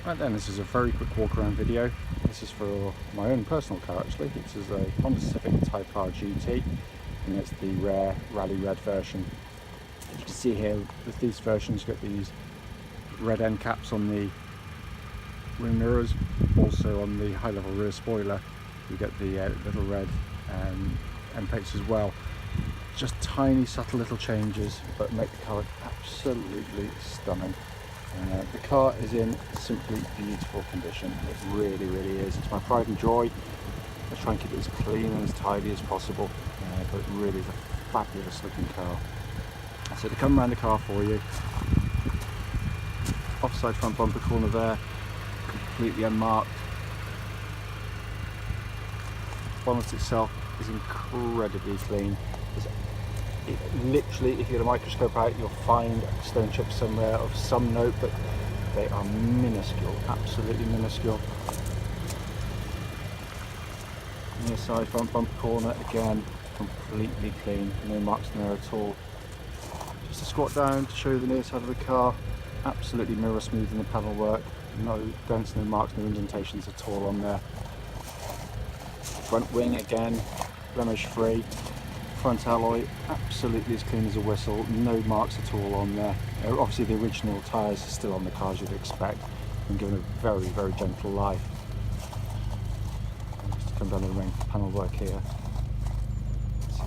Right then, this is a very quick walk around video. This is for my own personal car actually. This is a Honda Civic Type R GT and it's the rare Rally Red version. As you can see here, with these versions you get these red end caps on the rear mirrors. Also on the high level rear spoiler you get the little red end plates as well. Just tiny subtle little changes but make the car look absolutely stunning. The car is in simply beautiful condition. It really, really is. It's my pride and joy. I try and keep it as clean and as tidy as possible, but it really is a fabulous looking car. So to come around the car for you, offside front bumper corner there, completely unmarked. Bonnet itself is incredibly clean. Literally, if you get a microscope out, you'll find stone chips somewhere of some note, but they are minuscule, absolutely minuscule. Near side front bumper corner, again, completely clean, no marks in there at all. Just to squat down to show you the near side of the car, absolutely mirror smooth in the panel work, no dents, no marks, no indentations at all on there. Front wing, again, blemish free. Front alloy absolutely as clean as a whistle, no marks at all on there. Obviously the original tyres are still on the car as you'd expect and given a very, very gentle life. Just to come down to the main panel work here, it's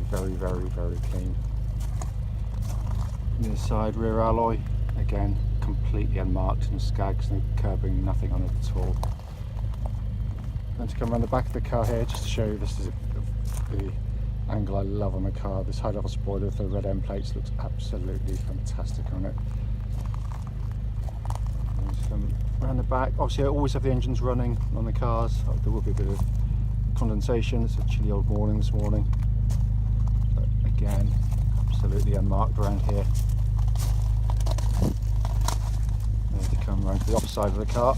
very, very, very, very clean. Near side rear alloy, again completely unmarked, no skags, no curbing, nothing on it at all. And to come around the back of the car here, just to show you this is the angle I love on the car. This high level spoiler with the red end plates looks absolutely fantastic on it. Just come around the back, obviously I always have the engines running on the cars. There will be a bit of condensation, it's a chilly old morning this morning. But again, absolutely unmarked around here. There to come around to the opposite side of the car.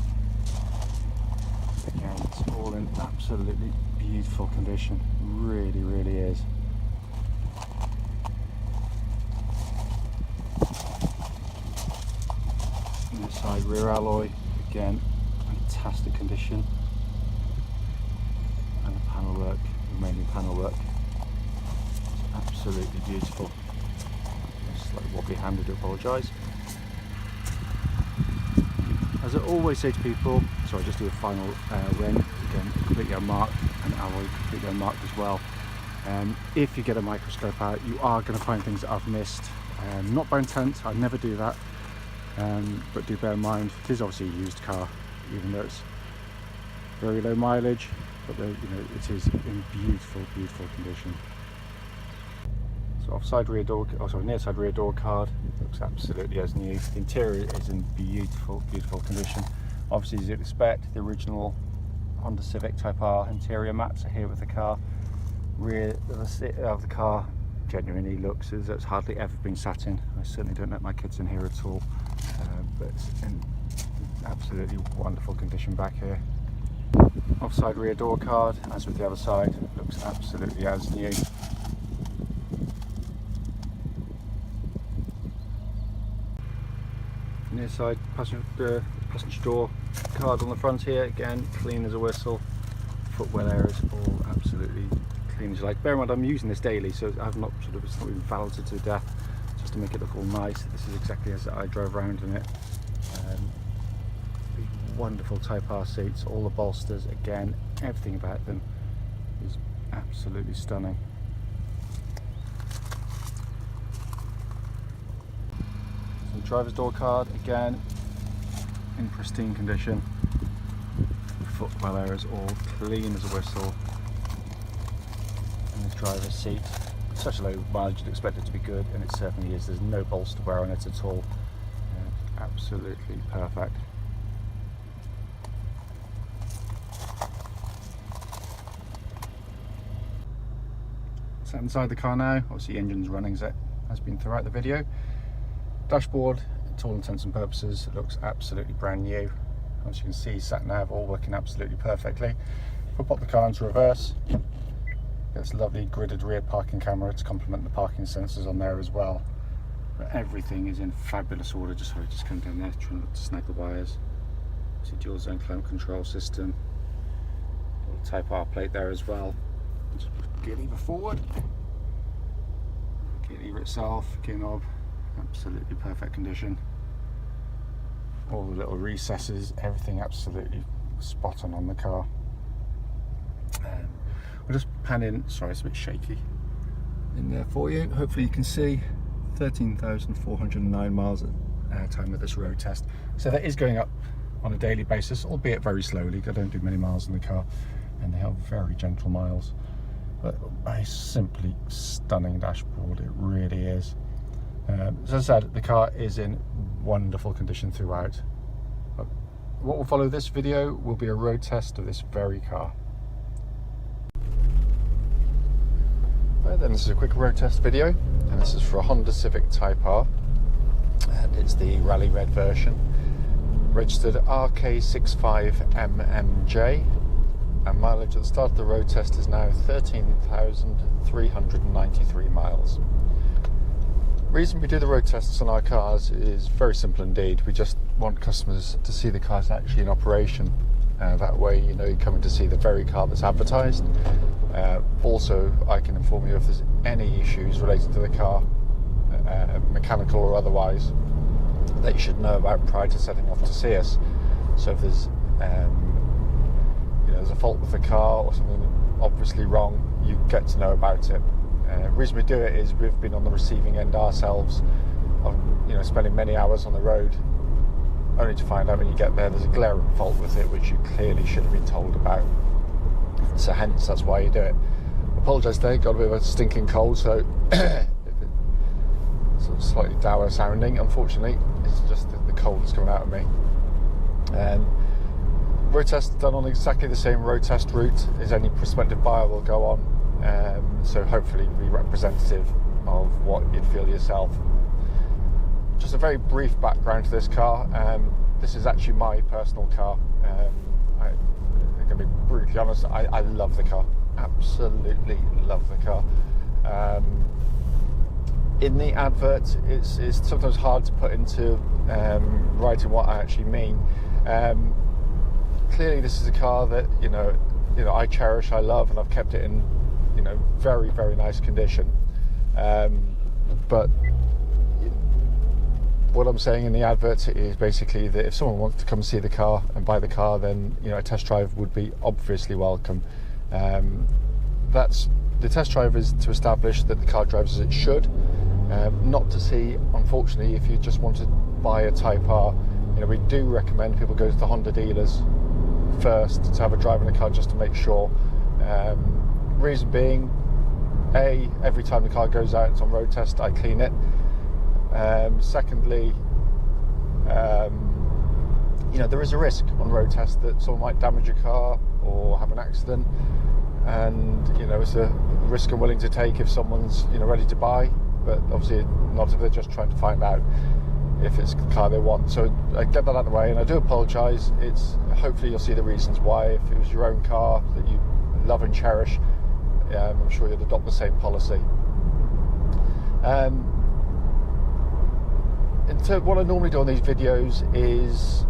Again, it's all in absolutely beautiful condition, really, really is. Inside rear alloy, again, fantastic condition. And the panel work, remaining panel work, it's absolutely beautiful. Slightly wobbly handed, I apologise. As I always say to people, so I just do a final ring, again completely unmarked, and alloy completely unmarked as well. If you get a microscope out, you are going to find things that I've missed. Not by intent, I never do that, but do bear in mind it is obviously a used car, even though it's very low mileage, but you know, it is in beautiful, beautiful condition. So offside rear door, near side rear door card, looks absolutely as new. The interior is in beautiful, beautiful condition. Obviously, as you'd expect, the original Honda Civic Type R interior mats are here with the car. Rear of the car genuinely looks as though it's hardly ever been sat in. I certainly don't let my kids in here at all, but it's in absolutely wonderful condition back here. Offside rear door card, as with the other side, looks absolutely as new. Near side passenger door card on the front here, again clean as a whistle. Footwell areas all absolutely clean as you like. Bear in mind I'm using this daily, so I've not it's not been valeted to death, just to make it look all nice. This is exactly as I drove around in it. Wonderful Type R seats, all the bolsters, again everything about them is absolutely stunning. Driver's door card, again in pristine condition. The footwell area is all clean as a whistle, and the driver's seat, such a low mileage you'd expect it to be good, and it certainly is. There's no bolster wear on it at all. Absolutely perfect. Sat inside the car now, obviously the engine's running as it has been throughout the video. Dashboard, to all intents and purposes, looks absolutely brand new. As you can see, sat nav all working absolutely perfectly. If I pop the car into reverse, there's a lovely gridded rear parking camera to complement the parking sensors on there as well. But everything is in fabulous order. Just come down there, trying not to snag the wires. Obviously dual zone climate control system, little Type R plate there as well. Just gear lever forward, gear lever itself, gear knob, absolutely perfect condition. All the little recesses, everything absolutely spot on the car. We'll just pan in, sorry it's a bit shaky, in there for you. Hopefully you can see 13,409 miles at time of this road test. So that is going up on a daily basis, albeit very slowly. I don't do many miles in the car, and they have very gentle miles. But a simply stunning dashboard, it really is. As I said, the car is in wonderful condition throughout. What will follow this video will be a road test of this very car. Right then, this is a quick road test video, and this is for a Honda Civic Type R, and it's the Rally Red version, registered RK65MMJ, and mileage at the start of the road test is now 13,393 miles. The reason we do the road tests on our cars is very simple indeed. We just want customers to see the cars actually in operation. That way, you know, you're coming to see the very car that's advertised. Also, I can inform you if there's any issues related to the car, mechanical or otherwise, that you should know about prior to setting off to see us. So if there's, there's a fault with the car or something obviously wrong, you get to know about it. The reason we do it is we've been on the receiving end ourselves of, spending many hours on the road, only to find out when you get there's a glaring fault with it which you clearly should have been told about. So hence that's why you do it. Apologise there, got a bit of a stinking cold, so if it's sort of slightly dour sounding, unfortunately it's just the cold that's coming out of me. Road test done on exactly the same road test route as any prospective buyer will go on. So hopefully be representative of what you'd feel yourself. Just a very brief background to this car. This is actually my personal car. I'm going to be brutally honest, I love the car. Absolutely love the car. In the advert, it's sometimes hard to put into writing what I actually mean. Clearly this is a car that I cherish, I love, and I've kept it in very, very nice condition. But what I'm saying in the advert is basically that if someone wants to come see the car and buy the car, then a test drive would be obviously welcome. That's the test drive is to establish that the car drives as it should, not to see, unfortunately, if you just want to buy a Type R. We do recommend people go to the Honda dealers first to have a drive in the car just to make sure. Reason being, every time the car goes out, it's on road test, I clean it. Secondly, there is a risk on road test that someone might damage your car or have an accident, and it's a risk I'm willing to take if someone's ready to buy, but obviously not if they're just trying to find out if it's the car they want. So I get that out of the way, and I do apologise. Hopefully you'll see the reasons why. If it was your own car that you love and cherish, I'm sure you'd adopt the same policy. What I normally do on these videos is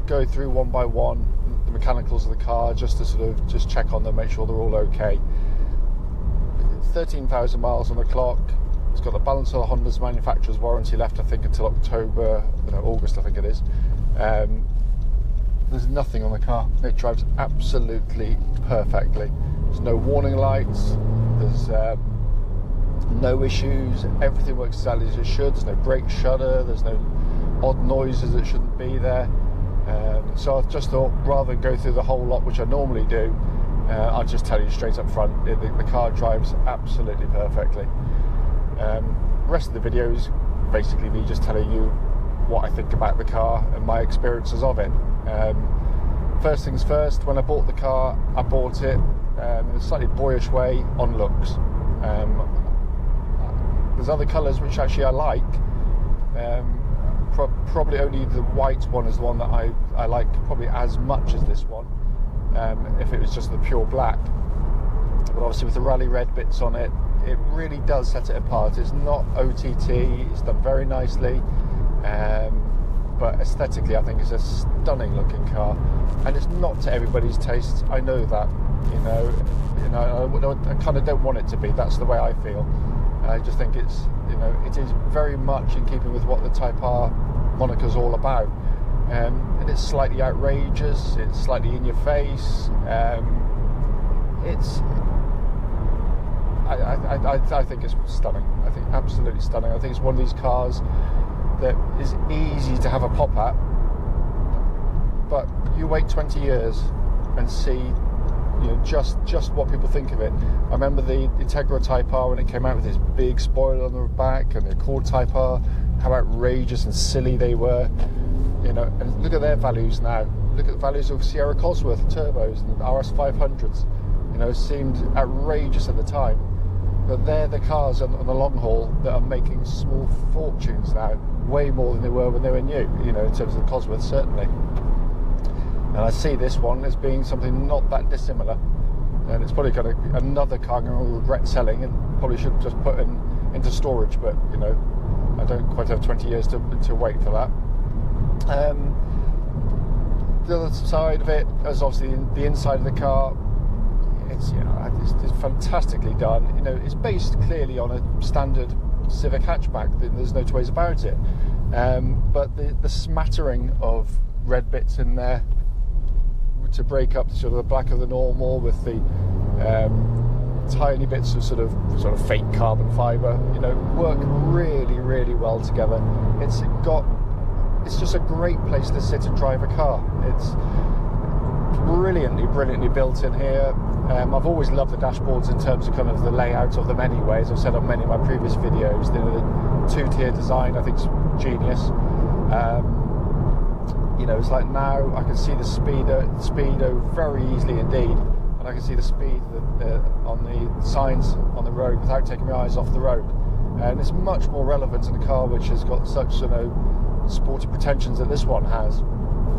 go through one by one the mechanicals of the car, just to sort of check on them, make sure they're all okay. 13,000 miles on the clock. It's got the balance of the Honda's manufacturer's warranty left, I think, until August, I think it is. There's nothing on the car. It drives absolutely perfectly. There's no warning lights. There's no issues. Everything works exactly as it should. There's no brake shudder. There's no odd noises that shouldn't be there. So I've just thought, rather than go through the whole lot, which I normally do, I'll just tell you straight up front, the car drives absolutely perfectly. The rest of the video is basically me just telling you what I think about the car and my experiences of it. First things first, when I bought the car, I bought it in a slightly boyish way on looks. There's other colours which actually I like. Probably only the white one is the one that I like probably as much as this one, if it was just the pure black. But obviously with the Rally Red bits on it, it really does set it apart. It's not OTT, it's done very nicely. but aesthetically I think it's a stunning looking car, and it's not to everybody's taste. I know that, I kind of don't want it to be. That's the way I feel. I just think it's, it is very much in keeping with what the Type R moniker's all about. And it's slightly outrageous, it's slightly in your face. I think it's stunning. I think absolutely stunning. I think it's one of these cars that is easy to have a pop at, but you wait 20 years and see, just what people think of it. I remember the Integra Type R when it came out with this big spoiler on the back, and the Accord Type R, how outrageous and silly they were. And look at their values now. Look at the values of Sierra Cosworth turbos and RS500s. Seemed outrageous at the time, but they're the cars on the long haul that are making small fortunes now, way more than they were when they were new, in terms of the Cosworth, certainly. And I see this one as being something not that dissimilar, and it's probably got another car I'm going to regret selling, and probably should just put into storage, but I don't quite have 20 years to wait for that. The other side of it is obviously the inside of the car. It's fantastically done. It's based clearly on a standard Civic hatchback. There's no two ways about it. But the smattering of red bits in there to break up sort of the black of the normal, with the tiny bits of sort of fake carbon fibre, work really, really well together. It's just a great place to sit and drive a car. It's brilliantly built in here. I've always loved the dashboards in terms of kind of the layout of them anyway, as I've said on many of my previous videos. The two-tier design I think is genius. It's like now I can see the speedo very easily indeed, and I can see the speed on the signs on the road without taking my eyes off the road. And it's much more relevant in a car which has got such sporty pretensions that this one has,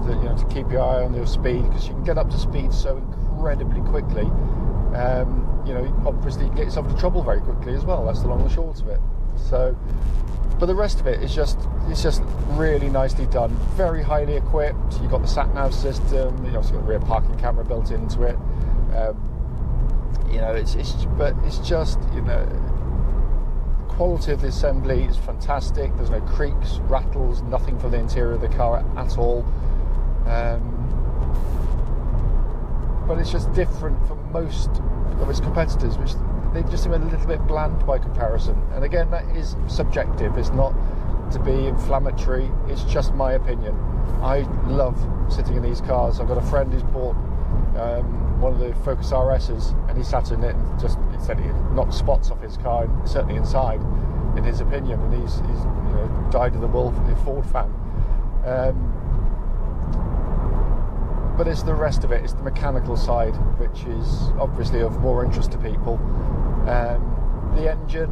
to keep your eye on your speed, because you can get up to speed so incredibly quickly. Obviously you can get yourself into trouble very quickly as well. That's the long and the short of it. So, but the rest of it is just really nicely done, very highly equipped. You've got the sat-nav system. You also got a rear parking camera built into it. It's just quality of the assembly is fantastic. There's no creaks, rattles, nothing from the interior of the car at all. But it's just different from most of its competitors, which they just seem a little bit bland by comparison. And again, that is subjective. It's not to be inflammatory. It's just my opinion. I love sitting in these cars. I've got a friend who's bought one of the Focus RS's, and he sat in it and he said he knocked spots off his car, and certainly inside, in his opinion. And he's died of the wolf, a Ford fan. But it's the rest of it. It's the mechanical side, which is obviously of more interest to people. The engine,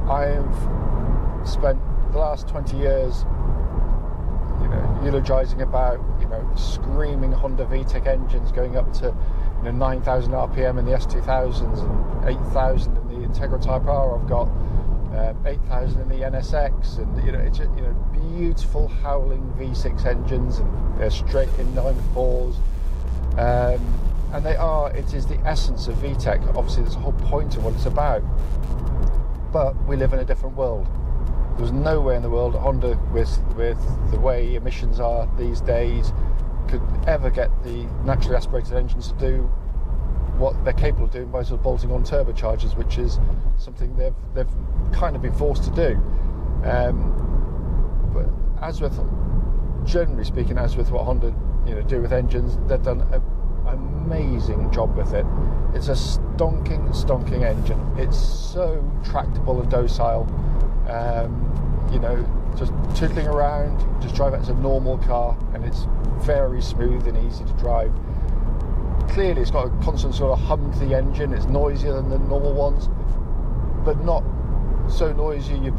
I have spent the last 20 years, eulogizing about, screaming Honda VTEC engines going up to, 9,000 RPM in the S2000s and 8,000 in the Integra Type R. I've got 8,000 in the NSX, and beautiful howling V6 engines, and they're straight inline 4s, and it is the essence of VTEC. Obviously that's the whole point of what it's about, but we live in a different world. There's nowhere in the world Honda, with the way emissions are these days, could ever get the naturally aspirated engines to do what they're capable of doing by sort of bolting on turbochargers, which is something they've kind of been forced to do. But generally speaking, as with what Honda do with engines, they've done an amazing job with it. It's a stonking engine. It's so tractable and docile. Just tootling around, just drive it as a normal car, and it's very smooth and easy to drive. Clearly it's got a constant sort of hum to the engine. It's noisier than the normal ones, but not so noisy it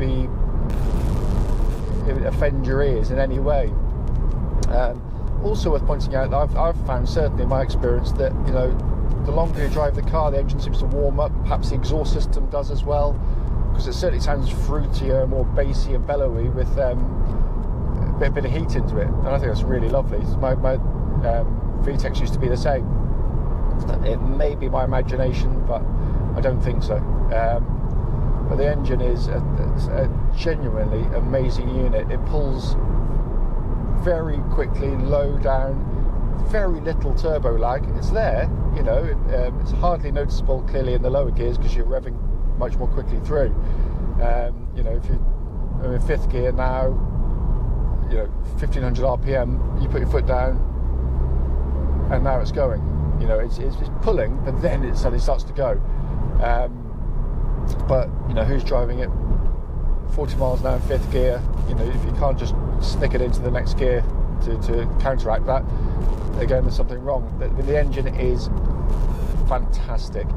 would offend your ears in any way. Also worth pointing out that I've found, certainly in my experience, that the longer you drive the car, the engine seems to warm up. Perhaps the exhaust system does as well, because it certainly sounds fruitier, more bassy and bellowy with a bit of heat into it, and I think that's really lovely. My VTECs used to be the same. It may be my imagination, but I don't think so. But the engine is a genuinely amazing unit. It pulls very quickly, low down, very little turbo lag. It's there, you know, it's hardly noticeable clearly in the lower gears because you're revving much more quickly through. You know, if you're in fifth gear now, you know, 1500 RPM, you put your foot down and now it's going. You know, it's pulling, but then it suddenly starts to go. But, you know, who's driving it 40 miles an hour in fifth gear? You know, if you can't just stick it into the next gear to counteract that, again, there's something wrong. The engine is fantastic.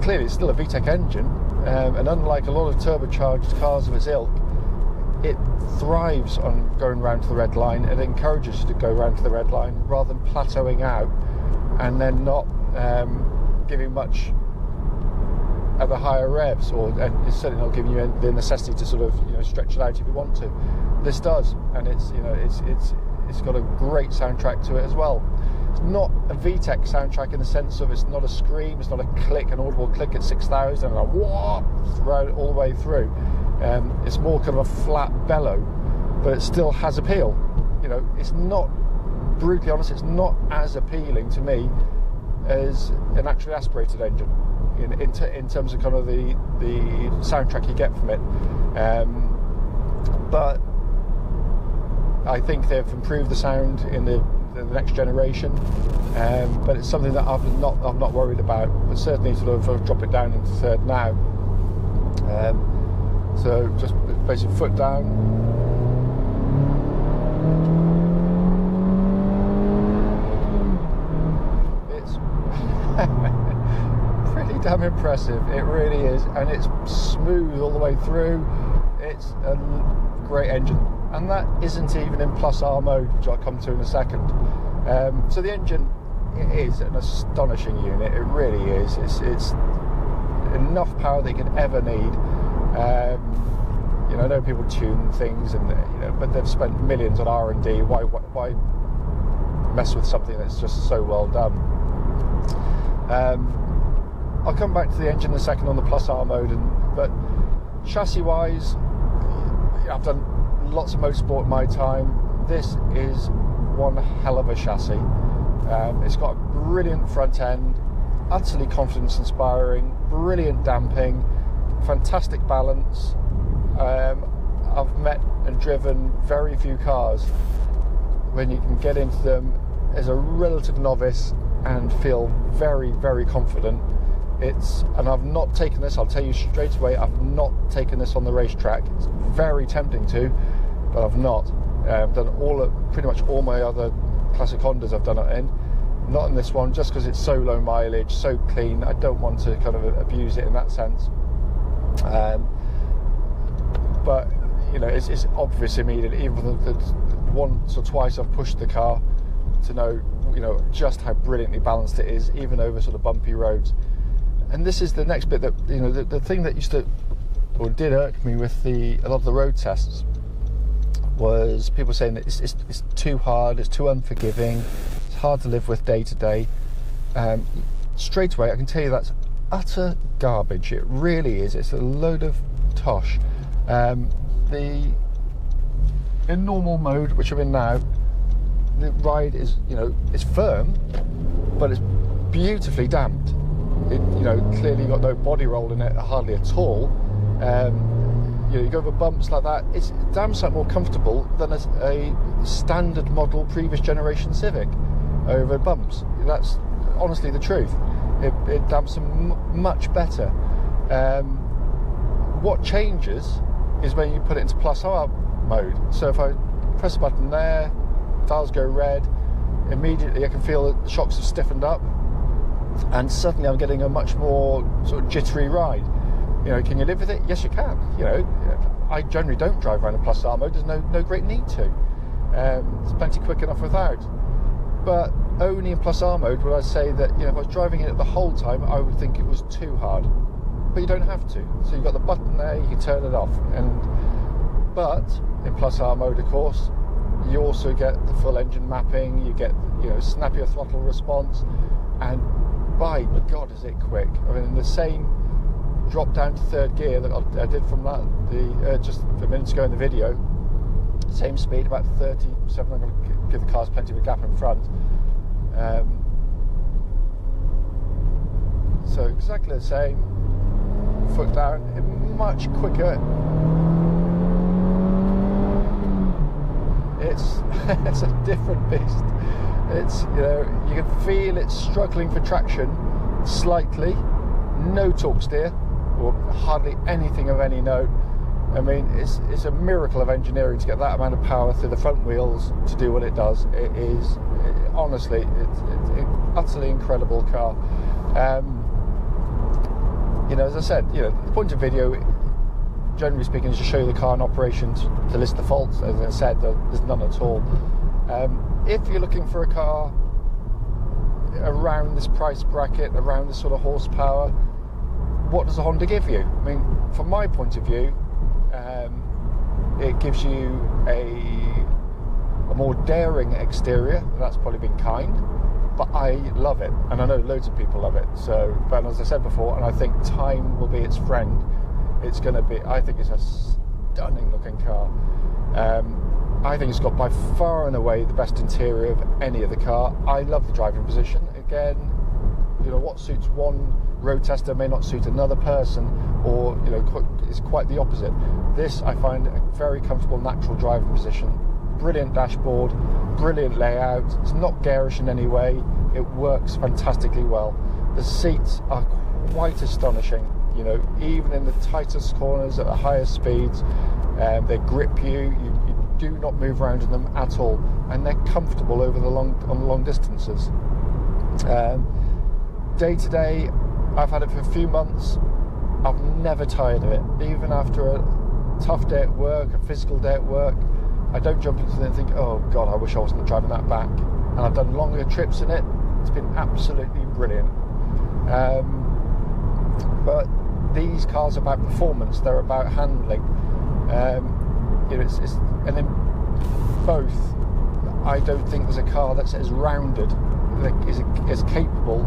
Clearly, it's still a VTEC engine, and unlike a lot of turbocharged cars of its ilk, it thrives on going round to the red line. It encourages you to go round to the red line rather than plateauing out and then not giving much at the higher revs, and it's certainly not giving you the necessity to sort of, you know, stretch it out if you want to. This does, and it's, you know, it's got a great soundtrack to it as well. It's not a VTEC soundtrack in the sense of it's not a scream, it's not a click, an audible click at 6,000 and a whoop right all the way through. It's more kind of a flat bellow, but it still has appeal. You know, it's not, brutally honest, it's not as appealing to me as a naturally aspirated engine in terms of kind of the soundtrack you get from it. But I think they've improved the sound in the next generation, but it's something that I'm not worried about. But certainly sort of drop it down into third now. So just basically foot down. It's pretty damn impressive. It really is, and it's smooth all the way through. It's a great engine, and that isn't even in plus R mode, which I'll come to in a second. So the engine is an astonishing unit. It really is. It's enough power that you can ever need. You know, I know people tune things, and you know, but they've spent millions on R&D. Why mess with something that's just so well done? I'll come back to the engine in a second on the plus R mode, but chassis-wise, I've done lots of motorsport in my time. This is one hell of a chassis. It's got a brilliant front end, utterly confidence-inspiring, brilliant damping, fantastic balance. I've met and driven very few cars when you can get into them as a relative novice and feel very, very confident. And I've not taken this, I'll tell you straight away, I've not taken this on the racetrack. It's very tempting to, but I've not. I've done pretty much all my other classic Hondas I've done it in. Not in this one, just because it's so low mileage, so clean. I don't want to kind of abuse it in that sense. But you know, it's obvious immediately, even the once or twice I've pushed the car, to know, you know, just how brilliantly balanced it is, even over sort of bumpy roads. And this is the next bit that, you know, the thing that used to, or did irk me with a lot of the road tests, was people saying that it's too hard, it's too unforgiving, it's hard to live with day to day. Straight away, I can tell you that's utter garbage. It really is. It's a load of tosh. In normal mode, which I'm in now, the ride is, you know, it's firm, but it's beautifully damped. It, you know, clearly got no body roll in it, hardly at all. You know, you go over bumps like that, it's damn sight more comfortable than a standard model previous generation Civic over bumps. That's honestly the truth. It damps them much better. What changes is when you put it into plus R mode. So if I press a button there, dials go red, immediately I can feel that the shocks have stiffened up, and suddenly I'm getting a much more sort of jittery ride. You know, can you live with it? Yes, you can. You know, I generally don't drive around in plus R mode. There's no great need to. It's plenty quick enough without. But only in plus R mode would I say that, you know, if I was driving it the whole time, I would think it was too hard. But you don't have to. So you've got the button there, you can turn it off. And But in Plus R mode, of course, you also get the full engine mapping, you get, you know, snappier throttle response, and by God is it quick. I mean, the same drop down to third gear that I did from that just a minute ago in the video, same speed, about 37. I'm going to give the cars plenty of a gap in front. So exactly the same, foot down, much quicker. It's a different beast. It's, you know, you can feel it's struggling for traction slightly, no torque steer or hardly anything of any note. I mean, it's a miracle of engineering to get that amount of power through the front wheels to do what it does. Honestly, it's an utterly incredible car. You know, as I said, you know, the point of video, generally speaking, is to show you the car in operation, to list the faults. As I said, there's none at all. If you're looking for a car around this price bracket, around this sort of horsepower, what does a Honda give you? I mean, from my point of view, it gives you a more daring exterior. That's probably been kind, but I love it, and I know loads of people love it. So, but as I said before, and I think time will be its friend. It's going to be, I think it's a stunning looking car. I think it's got by far and away the best interior of any of the car. I love the driving position. Again, you know, what suits one road tester may not suit another person, or, you know, it's quite the opposite. This, I find, a very comfortable, natural driving position. Brilliant dashboard, brilliant layout. It's not garish in any way. It works fantastically well. The seats are quite astonishing. You know, even in the tightest corners at the highest speeds, they grip you. You do not move around in them at all, and they're comfortable over on the long distances. Day to day, I've had it for a few months. I've never tired of it, even after a tough day at work, a physical day at work. I don't jump into it and think, oh God, I wish I wasn't driving that back. And I've done longer trips in it. It's been absolutely brilliant. But these cars are about performance. They're about handling. You know, and then both. I don't think there's a car that's as rounded, as capable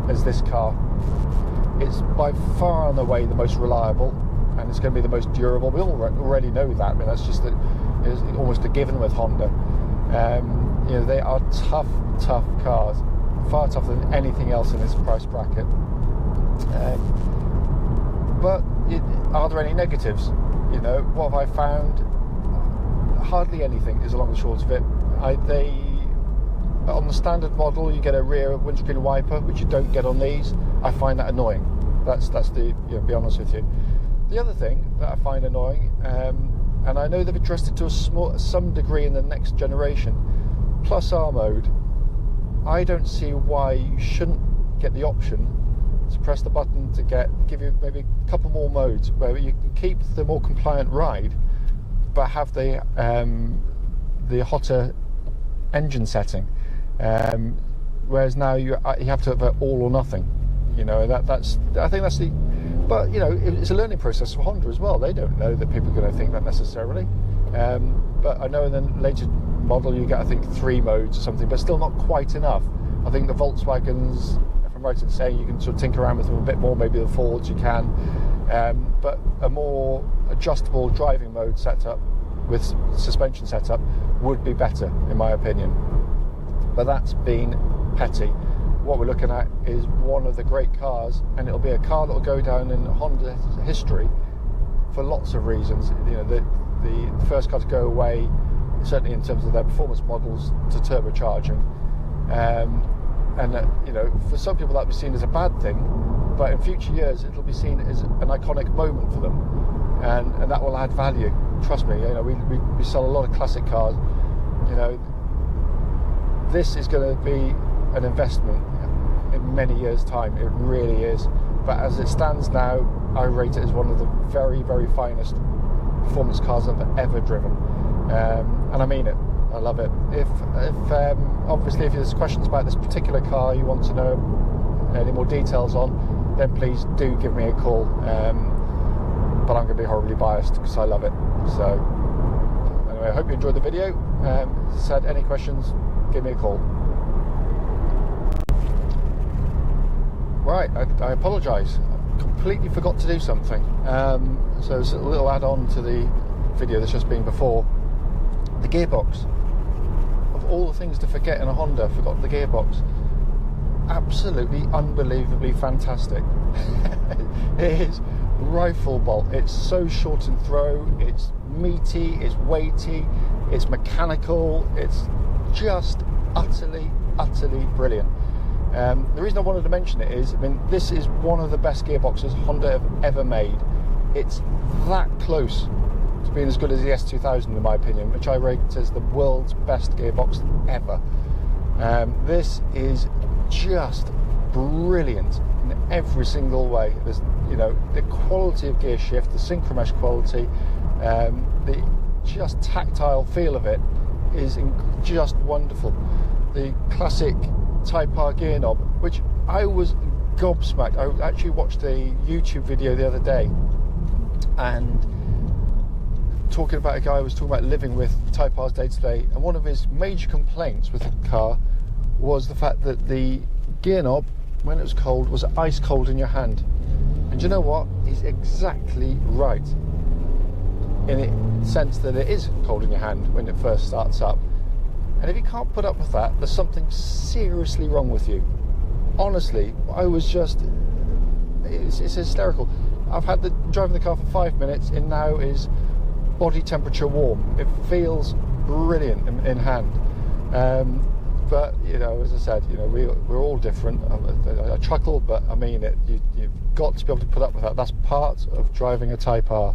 as this car. It's by far and away the most reliable, and it's going to be the most durable. We already know that. I mean, that's just it's almost a given with Honda. You know, they are tough cars, far tougher than anything else in this price bracket. But are there any negatives? You know, what have I found? Hardly anything is along the short of it. On the standard model, you get a rear windscreen wiper, which you don't get on these. I find that annoying. That's the, you know, be honest with you. The other thing that I find annoying, and I know they've addressed it to some degree in the next generation, Plus R mode. I don't see why you shouldn't get the option to press the button to give you maybe a couple more modes where you can keep the more compliant ride, but have the hotter engine setting. Whereas now you have to have an all or nothing. You know, I think that's the. But you know, it's a learning process for Honda as well. They don't know that people are going to think that necessarily. But I know in the later model you get, I think, 3 modes or something, but still not quite enough. I think the Volkswagens, if I'm right in saying, you can sort of tinker around with them a bit more. Maybe the Fords you can, but a more adjustable driving mode setup with suspension setup would be better, in my opinion. But that's been petty. What we're looking at is one of the great cars, and it'll be a car that will go down in Honda history for lots of reasons. You know, the first car to go away, certainly in terms of their performance models, to turbocharging, and you know, for some people that will be seen as a bad thing, but in future years it'll be seen as an iconic moment for them, and that will add value. Trust me, you know, we sell a lot of classic cars. You know, this is going to be an investment in many years' time. It really is. But as it stands now, I rate it as one of the very, very finest performance cars I've ever driven, and I mean it. I love it. If obviously if there's questions about this particular car you want to know any more details on, then please do give me a call. But I'm going to be horribly biased because I love it. So anyway, I hope you enjoyed the video. As I said, any questions, give me a call. Right, I apologise. I completely forgot to do something. So it's a little add-on to the video that's just been before. The gearbox. Of all the things to forget in a Honda, forgot the gearbox. Absolutely, unbelievably fantastic. It is rifle bolt. It's so short and throw. It's meaty. It's weighty. It's mechanical. It's just utterly brilliant. The reason I wanted to mention it is, I mean, this is one of the best gearboxes Honda have ever made. It's that close to being as good as the S2000 in my opinion, which I rate as the world's best gearbox ever. This is just brilliant in every single way. There's, you know, the quality of gear shift, the synchromesh quality, the just tactile feel of it is just wonderful. The classic Type R gear knob, which I was gobsmacked. I actually watched a YouTube video the other day, and talking about a guy who was talking about living with Type R's day to day, and one of his major complaints with the car was the fact that the gear knob, when it was cold, was ice cold in your hand. And you know what? He's exactly right, in the sense that it is cold in your hand when it first starts up. And if you can't put up with that, there's something seriously wrong with you. Honestly, I was just, it's hysterical. I've had driving the car for 5 minutes, and now is body temperature warm. It feels brilliant in hand. But, you know, as I said, you know, we're all different. I chuckle, but I mean it. You've got to be able to put up with that. That's part of driving a Type R.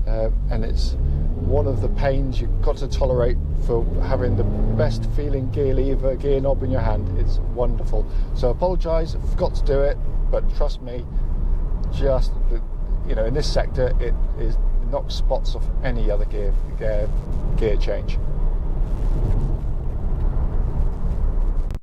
And it's one of the pains you've got to tolerate for having the best feeling gear lever, gear knob in your hand. It's wonderful. So I apologise, I forgot to do it, but trust me, just, you know, in this sector, it knocks spots off any other gear change.